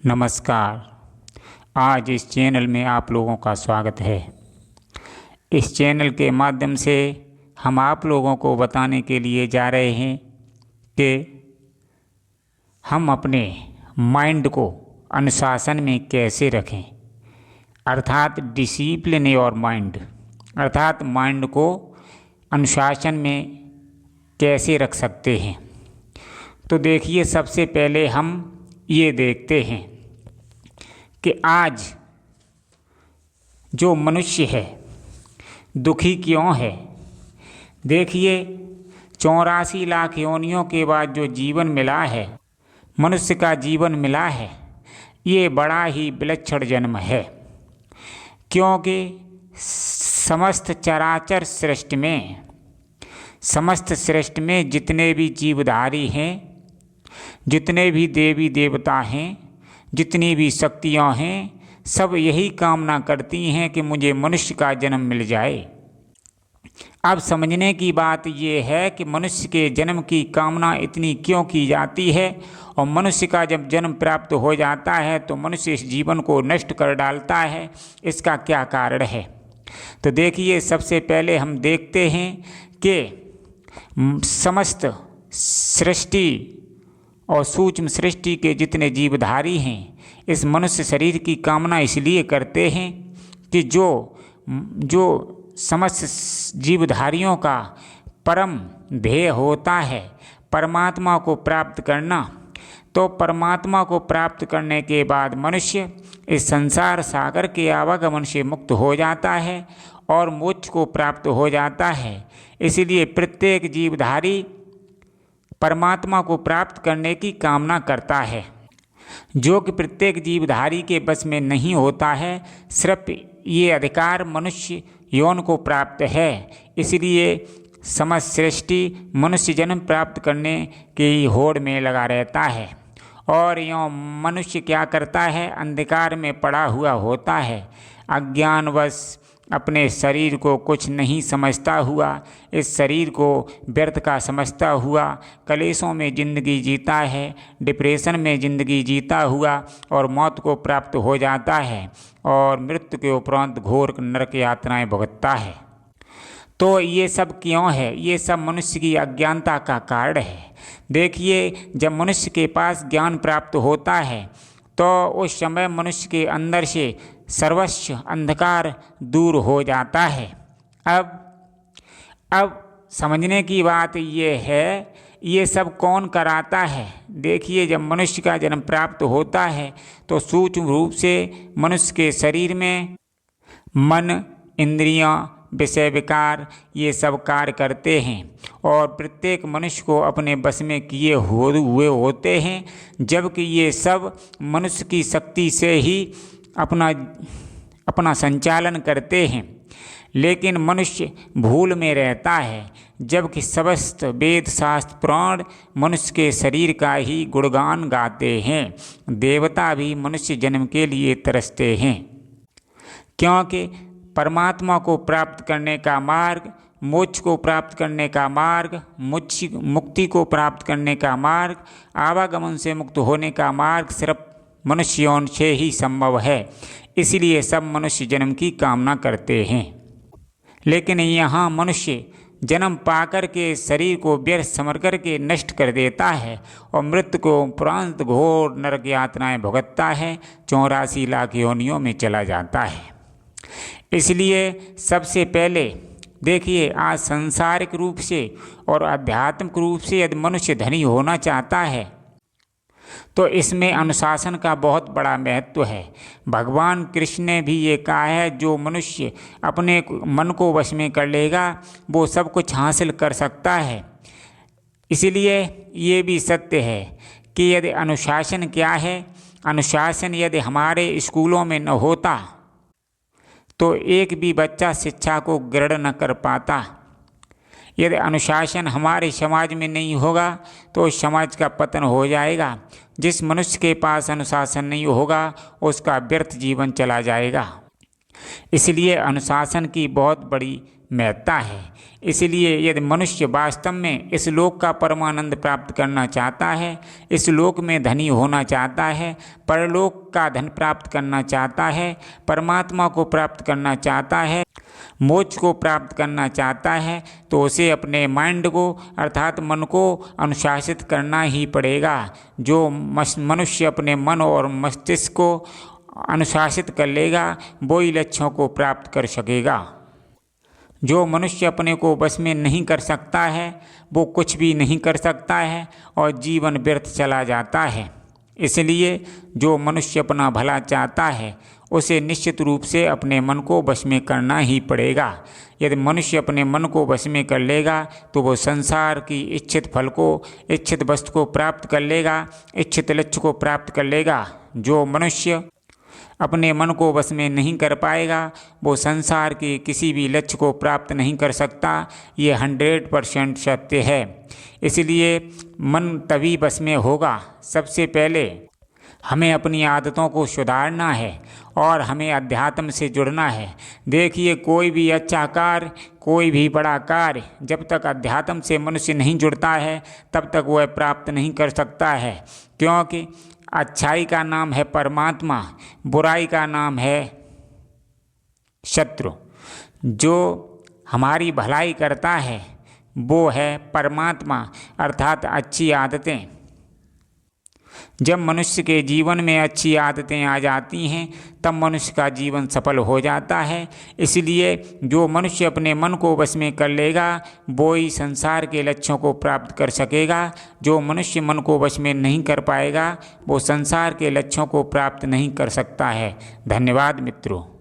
नमस्कार। आज इस चैनल में आप लोगों का स्वागत है। इस चैनल के माध्यम से हम आप लोगों को बताने के लिए जा रहे हैं कि हम अपने माइंड को अनुशासन में कैसे रखें, अर्थात डिसिप्लिन योर माइंड, अर्थात माइंड को अनुशासन में कैसे रख सकते हैं। तो देखिए, सबसे पहले हम ये देखते हैं कि आज जो मनुष्य है दुखी क्यों है। देखिए, 84 लाख योनियों के बाद जो जीवन मिला है, मनुष्य का जीवन मिला है, ये बड़ा ही विलक्षण जन्म है। क्योंकि समस्त चराचर सृष्टि में जितने भी जीवधारी हैं, जितने भी देवी देवता हैं, जितनी भी शक्तियाँ हैं, सब यही कामना करती हैं कि मुझे मनुष्य का जन्म मिल जाए। अब समझने की बात ये है कि मनुष्य के जन्म की कामना इतनी क्यों की जाती है, और मनुष्य का जब जन्म प्राप्त हो जाता है तो मनुष्य इस जीवन को नष्ट कर डालता है। इसका क्या कारण है? तो देखिए, सबसे पहले हम देखते हैं कि समस्त सृष्टि और सूक्ष्म सृष्टि के जितने जीवधारी हैं, इस मनुष्य शरीर की कामना इसलिए करते हैं कि जो समस्त जीवधारियों का परम ध्येय होता है परमात्मा को प्राप्त करना। तो परमात्मा को प्राप्त करने के बाद मनुष्य इस संसार सागर के आवागमन से मुक्त हो जाता है और मोक्ष को प्राप्त हो जाता है। इसलिए प्रत्येक जीवधारी परमात्मा को प्राप्त करने की कामना करता है, जो कि प्रत्येक जीवधारी के बस में नहीं होता है। सिर्फ ये अधिकार मनुष्य यौन को प्राप्त है। इसलिए समस्त सृष्टि मनुष्य जन्म प्राप्त करने की होड़ में लगा रहता है, और यों मनुष्य क्या करता है, अंधकार में पड़ा हुआ होता है, अज्ञानवश अपने शरीर को कुछ नहीं समझता हुआ, इस शरीर को व्यर्थ का समझता हुआ कलेशों में ज़िंदगी जीता है, डिप्रेशन में ज़िंदगी जीता हुआ और मौत को प्राप्त हो जाता है, और मृत्यु के उपरांत घोर नरक यातनाएं भुगतता है। तो ये सब क्यों है? ये सब मनुष्य की अज्ञानता का कारण है। देखिए, जब मनुष्य के पास ज्ञान प्राप्त होता है तो उस समय मनुष्य के अंदर से सर्वस्व अंधकार दूर हो जाता है। अब समझने की बात ये है, ये सब कौन कराता है? देखिए, जब मनुष्य का जन्म प्राप्त होता है तो सूक्ष्म रूप से मनुष्य के शरीर में मन, इंद्रियां, विषय विकार ये सब कार्य करते हैं, और प्रत्येक मनुष्य को अपने बस में किए हुए होते हैं, जबकि ये सब मनुष्य की शक्ति से ही अपना संचालन करते हैं। लेकिन मनुष्य भूल में रहता है, जबकि समस्त वेद शास्त्र पुराण मनुष्य के शरीर का ही गुणगान गाते हैं। देवता भी मनुष्य जन्म के लिए तरसते हैं, क्योंकि परमात्मा को प्राप्त करने का मार्ग, मोक्ष को प्राप्त करने का मार्ग, मुक्ति को प्राप्त करने का मार्ग, आवागमन से मुक्त होने का मार्ग सिर्फ मनुष्य यौन से ही संभव है। इसलिए सब मनुष्य जन्म की कामना करते हैं। लेकिन यहाँ मनुष्य जन्म पाकर के शरीर को व्यर्थ समझ कर के नष्ट कर देता है और मृत्यु को उपरांत घोर नरक यातनाएं भुगतता है, 84 लाख योनियों में चला जाता है। इसलिए सबसे पहले देखिए, आज सांसारिक रूप से और आध्यात्मिक रूप से यदि मनुष्य धनी होना चाहता है तो इसमें अनुशासन का बहुत बड़ा महत्व है। भगवान कृष्ण ने भी ये कहा है, जो मनुष्य अपने मन को वश में कर लेगा वो सब कुछ हासिल कर सकता है। इसलिए ये भी सत्य है कि यदि अनुशासन क्या है, अनुशासन यदि हमारे स्कूलों में न होता तो एक भी बच्चा शिक्षा को ग्रहण न कर पाता। यदि अनुशासन हमारे समाज में नहीं होगा तो समाज का पतन हो जाएगा। जिस मनुष्य के पास अनुशासन नहीं होगा उसका व्यर्थ जीवन चला जाएगा। इसलिए अनुशासन की बहुत बड़ी महत्ता है। इसलिए यदि मनुष्य वास्तव में इस लोक का परमानंद प्राप्त करना चाहता है, इस लोक में धनी होना चाहता है, परलोक का धन प्राप्त करना चाहता है, परमात्मा को प्राप्त करना चाहता है, मोक्ष को प्राप्त करना चाहता है, तो उसे अपने माइंड को अर्थात मन को अनुशासित करना ही पड़ेगा। जो मनुष्य अपने मन और मस्तिष्क को अनुशासित कर लेगा वो ही लक्ष्यों को प्राप्त कर सकेगा। जो मनुष्य अपने को बस में नहीं कर सकता है वो कुछ भी नहीं कर सकता है और जीवन व्यर्थ चला जाता है। इसलिए जो मनुष्य अपना भला चाहता है उसे निश्चित रूप से अपने मन को वश में करना ही पड़ेगा। यदि मनुष्य अपने मन को वश में कर लेगा तो वो संसार की इच्छित फल को, इच्छित वस्तु को प्राप्त कर लेगा, इच्छित लक्ष्य को प्राप्त कर लेगा। जो मनुष्य अपने मन को वश में नहीं कर पाएगा वो संसार के किसी भी लक्ष्य को प्राप्त नहीं कर सकता। ये 100% सत्य है। इसलिए मन तभी वश में होगा। सबसे पहले हमें अपनी आदतों को सुधारना है और हमें अध्यात्म से जुड़ना है। देखिए, कोई भी अच्छा कार्य, कोई भी बड़ा कार्य जब तक अध्यात्म से मनुष्य नहीं जुड़ता है तब तक वह प्राप्त नहीं कर सकता है। क्योंकि अच्छाई का नाम है परमात्मा, बुराई का नाम है शत्रु। जो हमारी भलाई करता है वो है परमात्मा अर्थात अच्छी आदतें। जब मनुष्य के जीवन में अच्छी आदतें आ जाती हैं तब मनुष्य का जीवन सफल हो जाता है। इसलिए जो मनुष्य अपने मन को वश में कर लेगा वो ही संसार के लक्ष्यों को प्राप्त कर सकेगा। जो मनुष्य मन को वश में नहीं कर पाएगा वो संसार के लक्ष्यों को प्राप्त नहीं कर सकता है। धन्यवाद मित्रों।